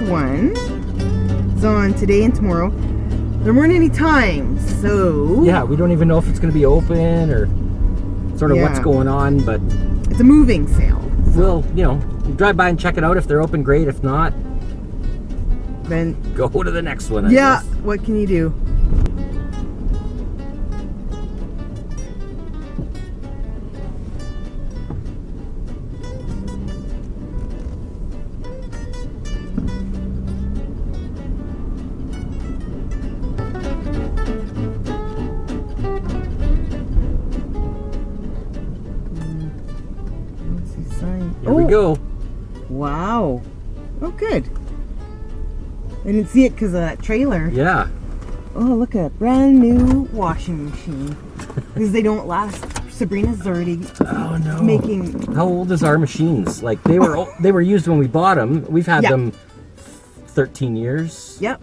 one is on today and tomorrow. There weren't any times, so... Yeah, we don't even know if it's going to be open or sort of what's going on, but... It's a moving sale. We'll, you know, drive by and check it out. If they're open, great. If not, then go to the next one, I guess. What can you do? Here we go. Wow. Oh, good. I didn't see it because of that trailer. Yeah. Oh, look at that brand new washing machine. Because they don't last. Sabrina's already making... How old is our machines? Like, they were used when we bought them. We've had them 13 years. Yep.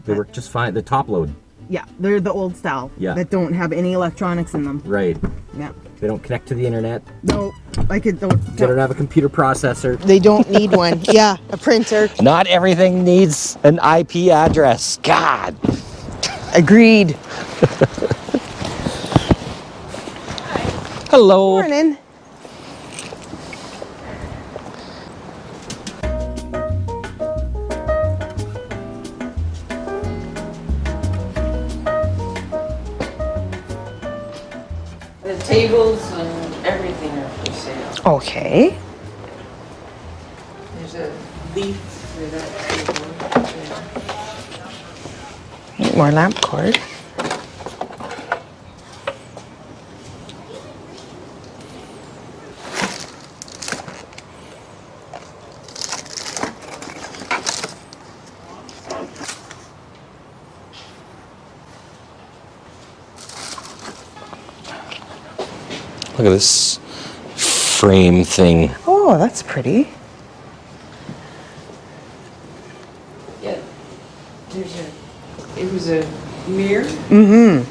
They work just fine. The top load. Yeah, they're the old style. Yeah. That don't have any electronics in them. Right. Yeah. They don't connect to the internet. No, They don't have a computer processor. They don't need one. Yeah, a printer. Not everything needs an IP address. God. Agreed. Hello. Morning. The tables and everything are for sale. Okay. There's a leaf for that table. More lamp cord. Look at this frame thing. Oh, that's pretty. Yeah. It was a mirror. Mm-hmm.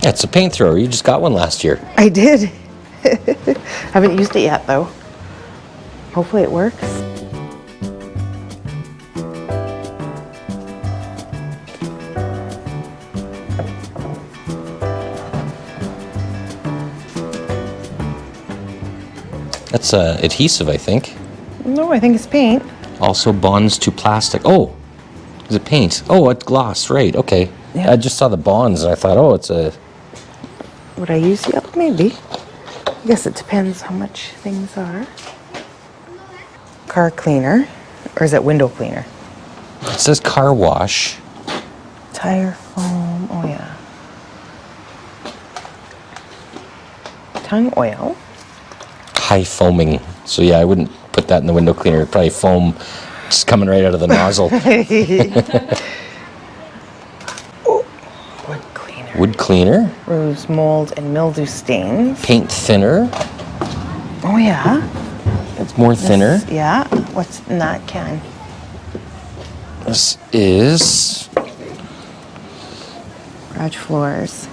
Yeah, it's a paint thrower. You just got one last year. I did. Haven't used it yet, though. Hopefully it works. That's adhesive, I think. No, I think it's paint. Also bonds to plastic. Oh, is it paint? Oh, it's gloss, right, okay. Yeah. I just saw the bonds and I thought, oh, it's a... Would I use yellow? Maybe. I guess it depends how much things are. Car cleaner. Or is it window cleaner? It says car wash. Tire foam. Oh, yeah. Tongue oil. High foaming. So yeah, I wouldn't put that in the window cleaner. It'd probably foam just coming right out of the nozzle. Oh, wood cleaner. Wood cleaner. Rose mold and mildew stains. Paint thinner. Oh, yeah. It's more thinner. Yeah. What's in that can? This is... Garage floors.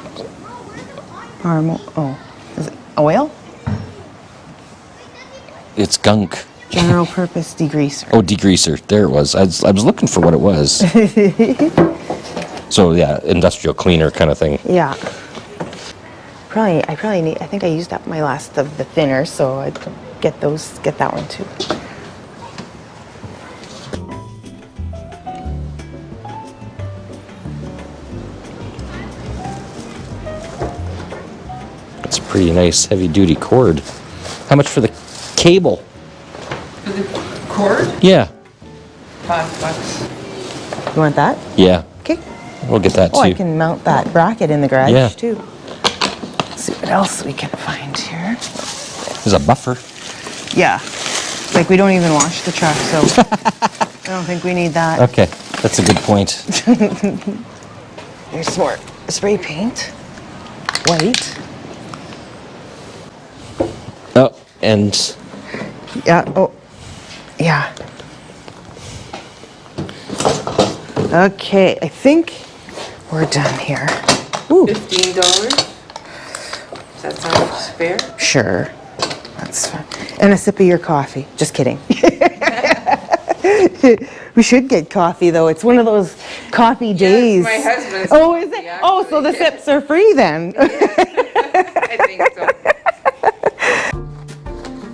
Oh, is it oil? It's gunk. General purpose degreaser. Oh, degreaser. There it was. I was looking for what it was. So yeah, industrial cleaner kind of thing. Yeah. I probably need, I think I used up my last of the thinner, so I'd get that one too. It's a pretty nice heavy duty cord. How much for the cable? For the cord? Yeah. $5. You want that? Yeah. Okay. We'll get that too. Oh, I can mount that bracket in the garage Yeah. too. Let's see what else we can find here. There's a buffer. Yeah. Like we don't even wash the truck, so I don't think we need that. Okay, that's a good point. There's some more spray paint. White. Oh, and Yeah. Oh. Yeah. Okay, I think we're done here. Ooh. $15. Does that sound fair? Sure. That's fine. And a sip of your coffee. Just kidding. We should get coffee though. It's one of those coffee days. My husband's. Oh, is it? coffee, Oh, so the actually. sips are free then. I think so.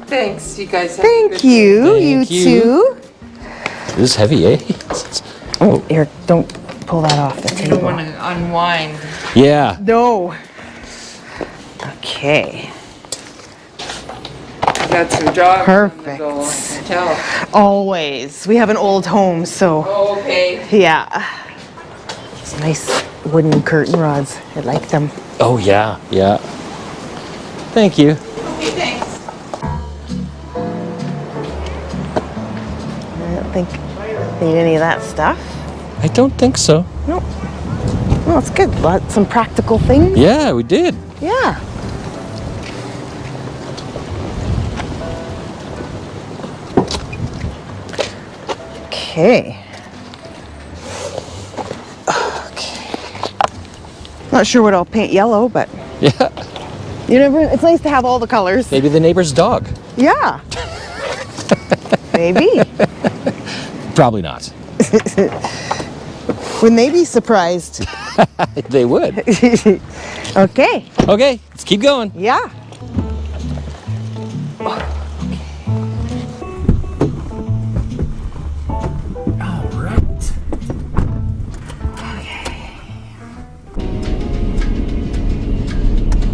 Thanks, you guys. Have a Thank good you. Thank you you. too. This is heavy, eh? Oh, here, don't pull that off the day. I table. don't want to unwind. Yeah. No. Okay. You got some jobs Perfect. on the go, I can tell. Always. We have an old home, so Oh, okay. yeah. These nice wooden curtain rods. I like them. Oh, yeah, yeah. Thank you. Okay, thanks. I don't think need any of that stuff. I don't think so. No. Well, it's good. Some practical things. Yeah, we did. Yeah. Okay. Not sure what I'll paint yellow, but Yeah. you never. It's nice to have all the colors. Maybe the neighbor's dog. Yeah. Maybe. Probably not. Wouldn't they be surprised? They would. Okay. Okay, let's keep going. Yeah. All right.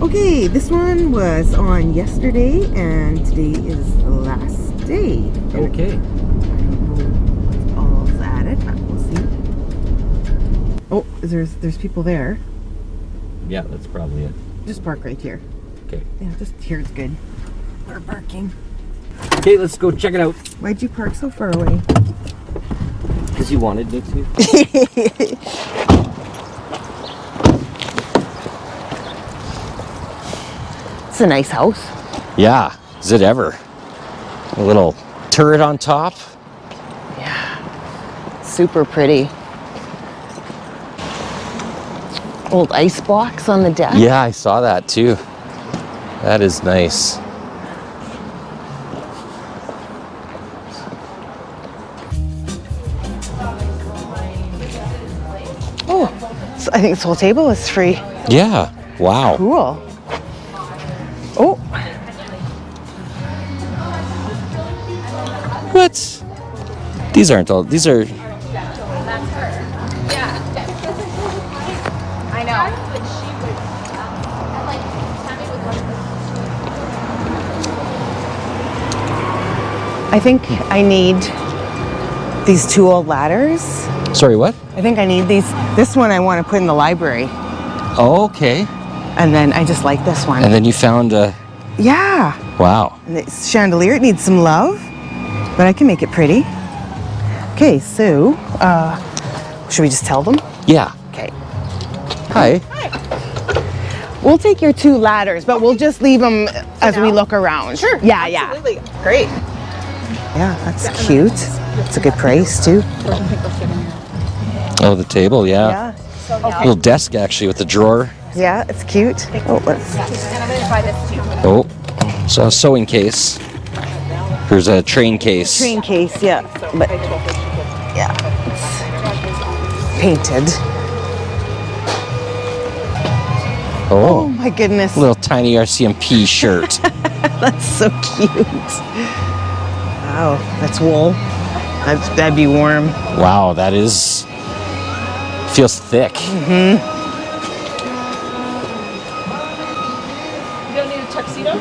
Okay, this one was on yesterday, and today is the last day. Okay. I don't know what's all's added, but we'll see. Oh, there's people there. Yeah, that's probably it. Just park right here. Okay. Yeah, just here's good. We're parking. Okay, let's go check it out. Why'd you park so far away? Because you wanted me to. It's a nice house. Yeah, is it ever? A little turret on top. Yeah. Super pretty. Old ice box on the deck. Yeah, I saw that too. That is nice. Oh, so I think this whole table is free. Yeah, wow. Cool. Oh, What? These aren't all, these are, I know. I think I need these two old ladders. sorry, what? I think I need these. This one I want to put in the library. Oh, okay. And then I just like this one. And then you found a, Yeah. wow. And it's chandelier. It needs some love, but I can make it pretty. Okay, so should we just tell them? Yeah. Okay. Hi. We'll take your two ladders, but we'll just leave them as we look around. Sure. Yeah, Absolutely. Great. yeah. That's cute. It's a good price too. Oh, the table, yeah. Yeah. Little desk actually with the drawer. Yeah, it's cute. Oh, let's. And I'm going to buy this too. Oh, so a sewing case. Here's a train case. Train case, yeah. But yeah, it's painted. Oh Oh, my goodness. little tiny RCMP shirt. That's so cute. Wow, that's wool. That'd be warm. Wow, that is, feels thick. You don't need a tuxedo?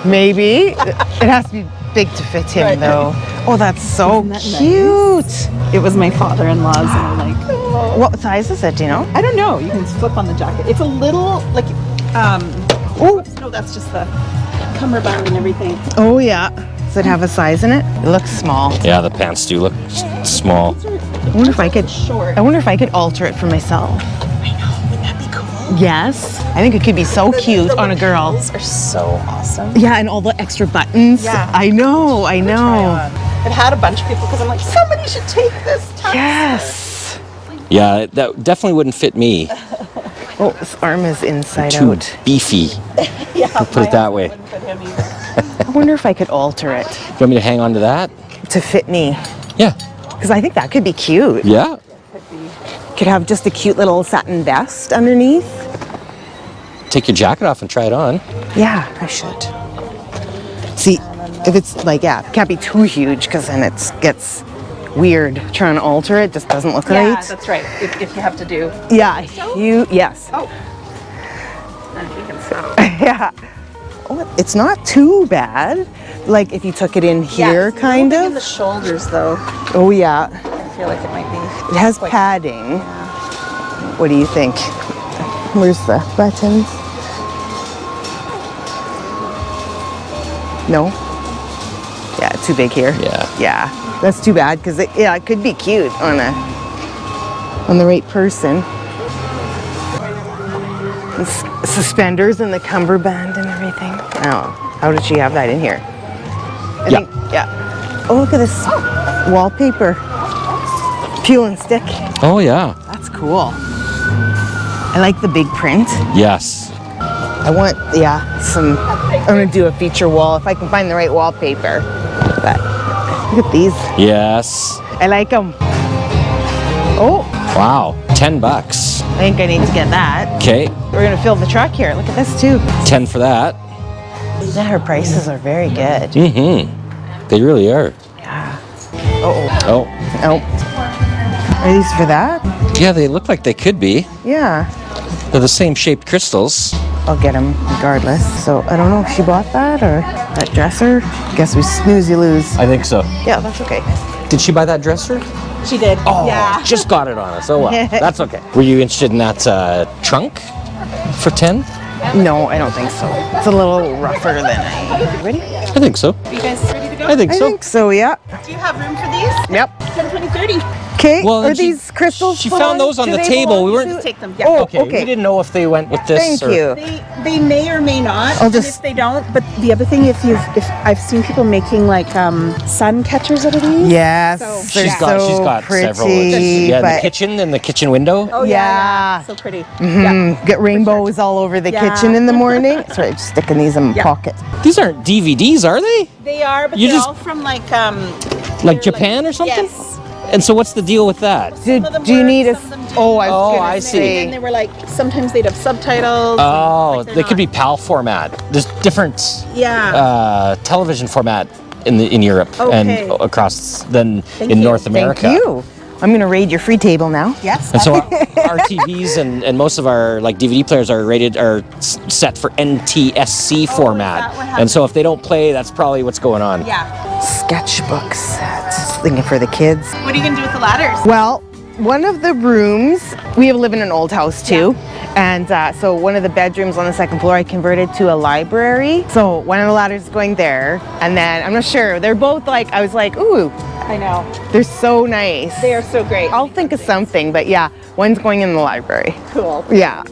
Maybe. It has to be big to fit him Right. though. Oh, that's so Isn't that nice? cute. It was my father-in-law's, and I'm like, What size is it, do you know? I don't know. You can flip on the jacket. It's a little like, Oh, no, that's just the cummerbund and everything. oh yeah. Does it have a size in it? It looks small. Yeah, the pants do look small. I wonder if I could Short. I wonder if I could alter it for myself. Wouldn't that be cool? Yes. I think it could be so cute on a girl. Those are so awesome. Yeah, and all the extra buttons. Yeah. I know, I know. I've had a bunch of people because I'm like, somebody should take this tux. Yes. Yeah, that definitely wouldn't fit me. Oh, this arm is inside Too out. beefy. Yeah, Put it that way. wouldn't fit him either. I wonder if I could alter it You want me to hang on to that? to fit me. Yeah. Because I think that could be cute. Yeah. Could have just a cute little satin vest underneath. Take your jacket off and try it on. Yeah, I should. See, if it's like, yeah, it can't be too huge because then it gets weird. Trying to alter it just doesn't look Yeah, right. that's right. If you have to do. Yeah, yes. Oh. And we can stop. Yeah. Oh, it's not too bad. Like if you took it in here, kind In of. the shoulders, though, Oh, yeah. I feel like it might be. It has padding. What do you think? Where's the buttons? No? Yeah, too big here. Yeah. Yeah, that's too bad because it could be cute on the right person. And suspenders and the cummerbund and everything. Oh, how did she have that in here? I think, yeah. Oh, look at this wallpaper. Peel and stick. Oh, yeah. That's cool. I like the big print. Yes. I want, I'm gonna do a feature wall if I can find the right wallpaper. But look at these. Yes. I like them. Oh, Wow. $10. I think I need to get that. Okay. We're gonna fill the truck here. Look at this too. 10 for that. Yeah, her prices are very good. Mm-hmm. They really are. Yeah. Oh. Oh. Are these for that? Yeah, they look like they could be. Yeah. They're the same shaped crystals. I'll get them regardless. So I don't know if she bought that or that dresser. Guess we snooze, you lose. I think so. Yeah, that's okay. Did she buy that dresser? She did. Oh, Yeah. just got it on us. Oh, well. That's okay. Were you interested in that trunk for 10? No, I don't think so. It's a little rougher than I. Ready? I think so. Are you guys ready to go? I think I so. think so, yeah. Do you have room for these? Yep. 10, 20, 30. Okay, Well, are and she- these crystals? she put found those on Do the they table. belong We weren't- to- Just take them. Yeah. Oh, Okay. okay. We didn't know if they went with this. Thank or... you. They may or may not. I'll and just- if they don't, but the other thing, if I've seen people making like sun catchers out of these. Yes, So- they're She's got, so she's got pretty, several. Yeah, but the kitchen and the kitchen window. Oh Yeah. so pretty. get rainbows all over the Yeah. kitchen in the morning. Sorry, just sticking these in my pocket. These aren't DVDs, are they? They are, but You they're just- all from like Like Japan or something? Yes. And so what's the deal with that? Do, of them do you work, need a? some of them do. Oh, I was Oh, gonna I see. say. And they were like sometimes they'd have subtitles. Oh, like, they're they could be not- PAL format. There's different Yeah. television format in Europe and Okay. across than in you. North America. Thank you. I'm gonna raid your free table now. Yes. And so our TVs and most of our like DVD players are set for NTSC format. that what And so if they don't play, that's probably what's going on. Yeah. Sketchbook set. Thinking for the kids. What are you going to do with the ladders? Well, one of the rooms, we live in an old house too. And so one of the bedrooms on the second floor I converted to a library. So one of the ladders is going there. And then I'm not sure. They're both like, I was like, ooh, I know. they're so nice. They are so great. I'll think of something, but yeah, one's going in the library. Cool. Yeah.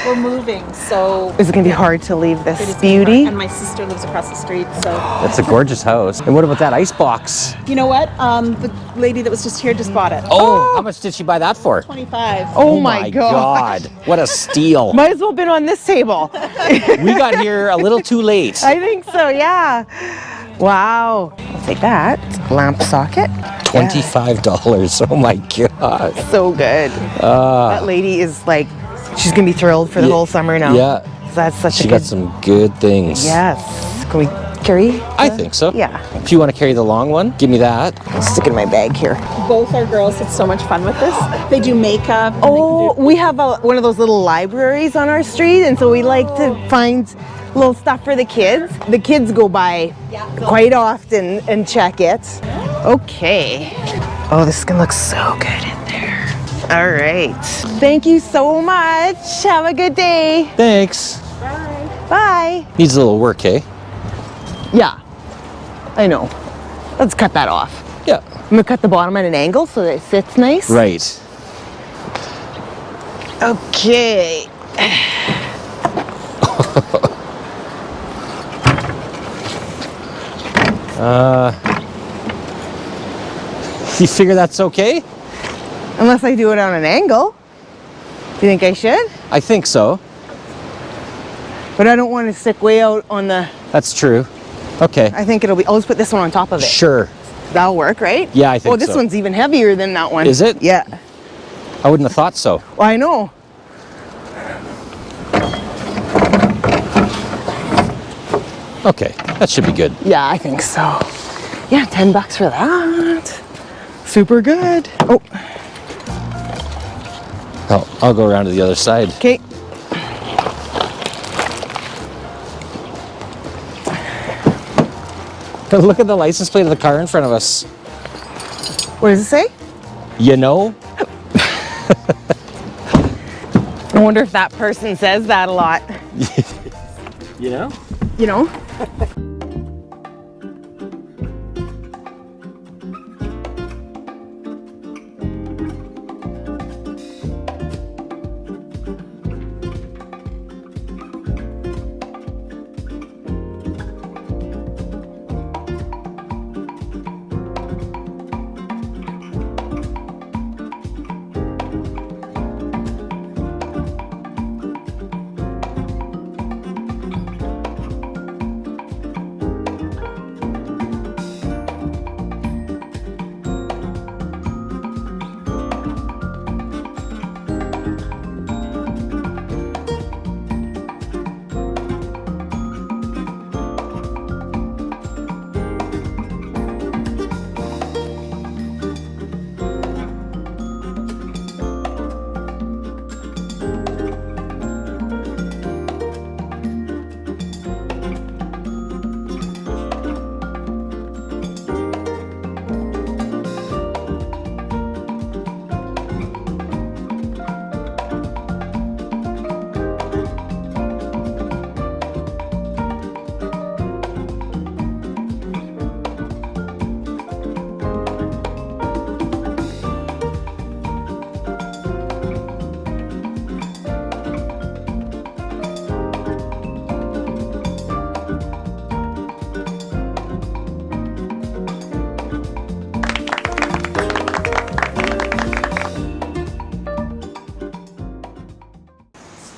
We're moving, so Is it gonna be hard to leave this it's beauty? And my sister lives across the street, so That's a gorgeous house. And what about that ice box? you know what? The lady that was just here just bought it. Oh, how much did she buy that for? 25. Oh my god. What a steal. Might as well have been on this table. We got here a little too late. I think so, yeah. Wow. I'll take that. Lamp socket. $25. Oh my god. So good. That lady is like, she's gonna be thrilled for the Yeah. whole summer now. Yeah. That's such She a got good. some good things. Yes. Can we carry? I think so. Yeah. If you want to carry the long one, give me that. I'll stick it in my bag here. Both our girls had so much fun with this. They do makeup. and they can Oh, do- we have one of those little libraries on our street, and so we like to find little stuff for the kids. The kids go by quite often and check it. Okay. Oh, this is gonna look so good in there. All right. Thank you so much. Have a good day. Thanks. Bye. Needs a little work, eh? Yeah, I know. Let's cut that off. Yeah. I'm gonna cut the bottom at an angle so that it sits nice. Right. Okay. You figure that's okay? Unless I do it on an angle. You think I should? I think so. But I don't want to stick way out on the, That's true. Okay. I think it'll be, I'll just put this one on top of it. Sure. That'll work, right? Yeah, I think Oh, this so. one's even heavier than that one. Is it? Yeah. I wouldn't have thought so. Well, I know. Okay, that should be good. Yeah, I think so. Yeah, $10 for that. Super good. Oh, I'll go around to the other side. okay. But look at the license plate of the car in front of us. What does it say? You know? I wonder if that person says that a lot. You know? You know?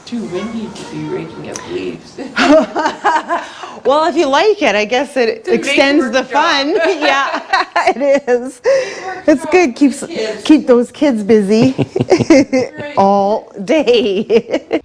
Too windy to be raking up leaves. Well, if you like it, I guess it extends the work fun. Yeah, it is. It's good. Keep those kids busy all day.